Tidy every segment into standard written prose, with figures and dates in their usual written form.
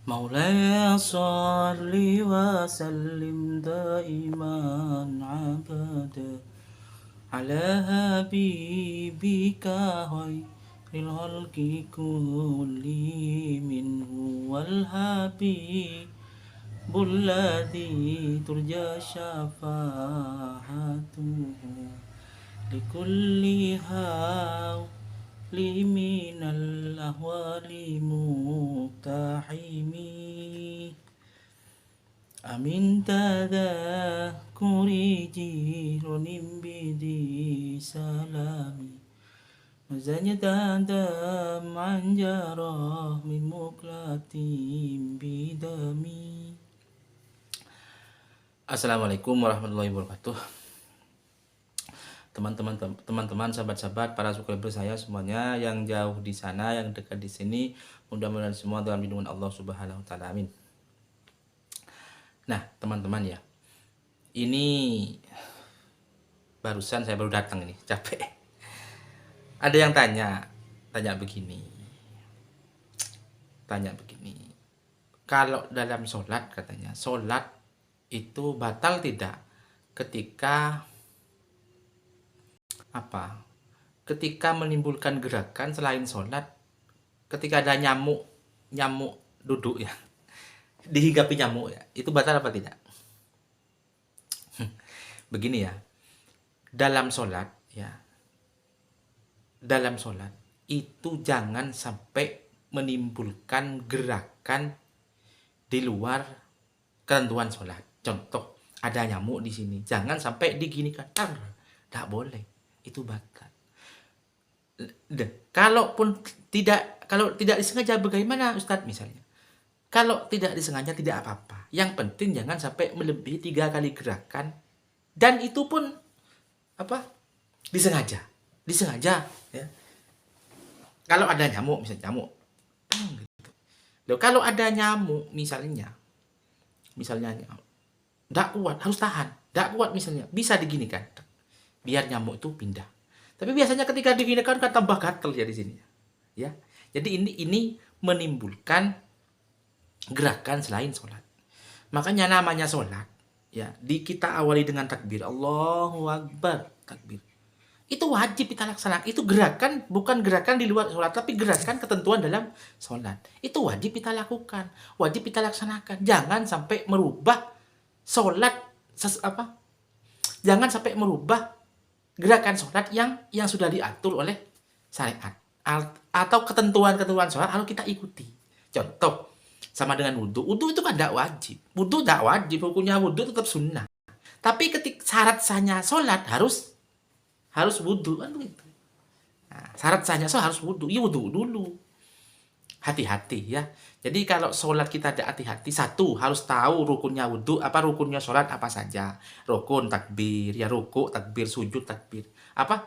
مولاي صل وسلم دائما عبدا على حبيبك خير الخلق كلهم هو الحبيب الذي ترجى شفاعته لكل حول من الأهوال مقتحم أمن تذكر جيران بدي سلامي مزاج دم عن جراه من مقلة بدمي. Assalamualaikum warahmatullahi wabarakatuh. Teman-teman, sahabat-sahabat, para subscriber saya semuanya yang jauh di sana, yang dekat di sini, mudah-mudahan semua dalam lindungan Allah Subhanahu wa taala. Amin. Nah, teman-teman ya. Ini barusan saya baru datang ini, capek. Ada yang tanya begini. Kalau dalam sholat katanya, sholat itu batal tidak ketika menimbulkan gerakan selain sholat, ketika ada nyamuk duduk ya, dihinggapi nyamuk ya, itu batal apa tidak? Begini ya, dalam sholat itu jangan sampai menimbulkan gerakan di luar ketentuan sholat. Contoh, ada nyamuk di sini, jangan sampai diginikan, tidak boleh, itu batal. Kalau tidak disengaja bagaimana Ustadz misalnya? Kalau tidak disengaja tidak apa-apa. Yang penting jangan sampai melebihi 3 kali gerakan, dan itu pun disengaja ya. Kalau ada nyamuk misalnya gitu. Loh, kalau ada nyamuk misalnya tidak kuat, harus tahan. Tidak kuat misalnya, bisa diginikan biar nyamuk itu pindah. Tapi biasanya ketika diginikan kan tambah gatel ya di sini. Ya. Jadi ini menimbulkan gerakan selain sholat. Makanya namanya sholat ya, kita awali dengan takbir, Allahu Akbar, takbir. Itu wajib kita laksanakan. Itu gerakan, bukan gerakan di luar sholat, tapi gerakan ketentuan dalam sholat. Itu wajib kita lakukan, wajib kita laksanakan. Jangan sampai merubah sholat, jangan sampai merubah gerakan sholat yang sudah diatur oleh syariat atau ketentuan-ketentuan sholat harus kita ikuti. Contoh, sama dengan wudhu. Wudhu itu kan tidak wajib. Wudhu tidak wajib, hukumnya wudhu tetap sunnah. Tapi ketika syarat sahnya sholat harus wudhu kan begitu. Nah, syarat sahnya sholat harus wudhu. Ya wudhu dulu. Hati-hati ya. Jadi kalau sholat kita ada hati-hati, satu harus tahu rukunnya wudhu, rukunnya sholat apa saja. Rukun takbir, ya ruku takbir, sujud takbir.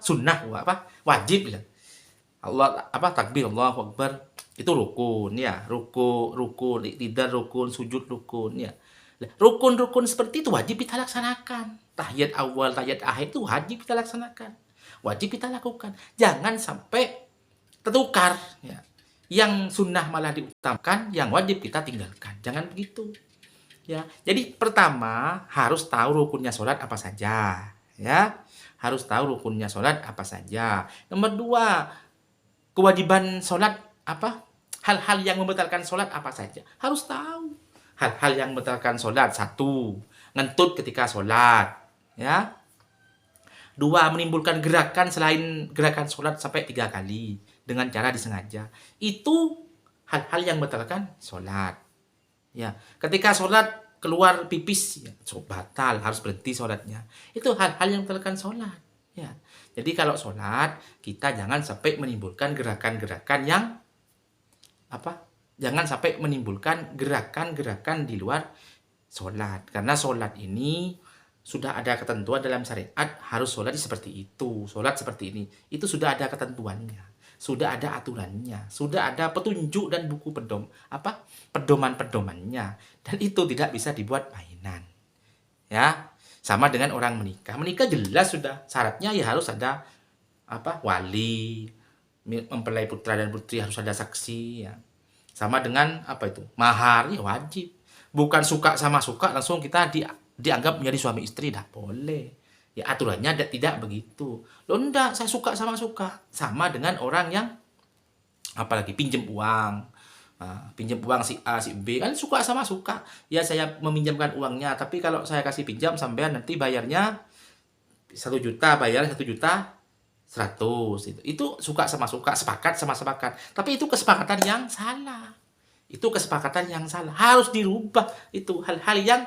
Sunnah, wajib ya. Takbir Allahu Akbar itu rukun ya. Ruku, tidak rukun, sujud rukun ya. Rukun-rukun seperti itu wajib kita laksanakan. Tahiyat awal, tahiyat akhir itu wajib kita laksanakan. Wajib kita lakukan. Jangan sampai tertukar ya. Yang sunnah malah diutamakan, yang wajib kita tinggalkan. Jangan begitu. Ya. Jadi pertama harus tahu rukunnya sholat apa saja. Ya. Harus tahu rukunnya sholat apa saja. Nomor 2, kewajiban sholat hal-hal yang membatalkan sholat apa saja. Harus tahu. Hal-hal yang membatalkan sholat. 1, ngentut ketika sholat. Ya. 2, menimbulkan gerakan selain gerakan sholat sampai 3 kali dengan cara disengaja. Itu hal-hal yang membatalkan sholat. Ya, ketika sholat keluar pipis, ya, batal, harus berhenti sholatnya. Itu hal-hal yang membatalkan sholat. Ya, jadi kalau sholat kita jangan sampai menimbulkan gerakan-gerakan yang jangan sampai menimbulkan gerakan-gerakan di luar sholat. Karena sholat ini sudah ada ketentuan dalam syariat, harus sholat seperti itu, sholat seperti ini. Itu sudah ada ketentuannya, sudah ada aturannya, sudah ada petunjuk dan buku pedoman-pedomannya. Dan itu tidak bisa dibuat mainan. Ya, sama dengan orang menikah. Menikah jelas sudah syaratnya ya harus ada wali, mempelai putra dan putri harus ada saksi ya. Sama dengan apa itu? Mahar ya wajib. Bukan suka sama suka langsung kita dianggap menjadi suami istri, tidak boleh. Ya aturannya tidak begitu. Loh enggak, saya suka sama suka. Sama dengan orang yang apalagi pinjam uang. Nah, pinjam uang si A, si B kan suka sama suka. Ya saya meminjamkan uangnya, tapi kalau saya kasih pinjam sampean nanti bayarnya 1 juta, bayar 1.100.000 itu suka sama suka, sepakat sama sepakat. Tapi itu kesepakatan yang salah. Itu kesepakatan yang salah. Harus dirubah itu hal-hal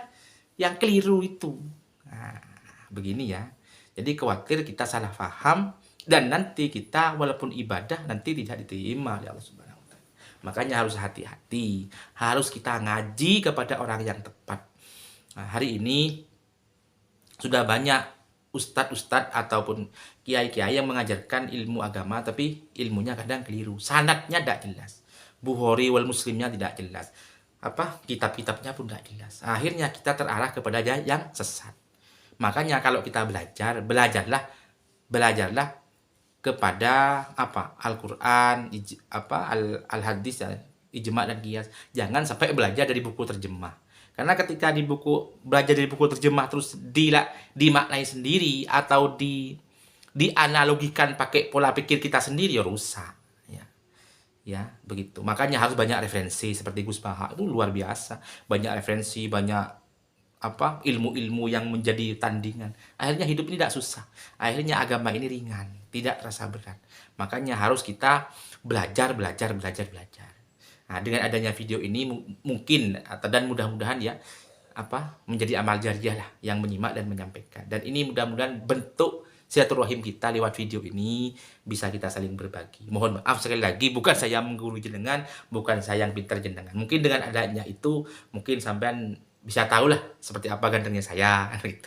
yang keliru itu. Nah, begini ya. Jadi khawatir kita salah paham dan nanti kita walaupun ibadah nanti tidak diterima oleh Allah Subhanahu wa taala. Makanya harus hati-hati. Harus kita ngaji kepada orang yang tepat. Nah, hari ini sudah banyak ustadz-ustadz ataupun kiai-kiai yang mengajarkan ilmu agama tapi ilmunya kadang keliru. Sanadnya tidak jelas. Bukhari wal Muslimnya tidak jelas. Kitab-kitabnya pun tidak jelas. Akhirnya kita terarah kepada yang sesat. Makanya kalau kita belajarlah kepada Al-Qur'an, al-hadis, ijma dan qiyas. Jangan sampai belajar dari buku terjemah. Karena ketika belajar dari buku terjemah terus dimaknai sendiri atau dianalogikan pakai pola pikir kita sendiri ya rusak. Ya, begitu. Makanya harus banyak referensi seperti Gus Baha itu luar biasa. Banyak referensi, banyak ilmu-ilmu yang menjadi tandingan. Akhirnya hidup ini tidak susah. Akhirnya agama ini ringan, tidak terasa berat. Makanya harus kita belajar. Nah, dengan adanya video ini mungkin dan mudah-mudahan ya menjadi amal jariah lah yang menyimak dan menyampaikan. Dan ini mudah-mudahan bentuk silaturahim kita lewat video ini bisa kita saling berbagi. Mohon maaf sekali lagi, bukan saya menggurui jenengan, bukan saya yang pintar jenengan. Mungkin dengan adanya itu mungkin sampean bisa tahu lah seperti apa gantengnya saya gitu.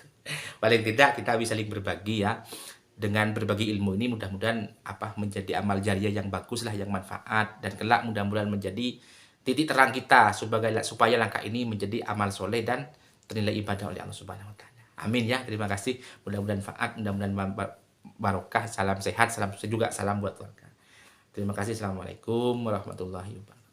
Paling tidak kita bisa saling berbagi ya. Dengan berbagi ilmu ini mudah-mudahan menjadi amal jariah yang bagus lah, yang manfaat, dan kelak mudah-mudahan menjadi titik terang kita supaya langkah ini menjadi amal soleh dan ternilai ibadah oleh Allah Subhanahu wa taala. Amin ya. Terima kasih. Mudah-mudahan manfaat, mudah-mudahan barokah, salam sehat, salam sukses juga, salam buat keluarga. Terima kasih. Assalamualaikum warahmatullahi wabarakatuh.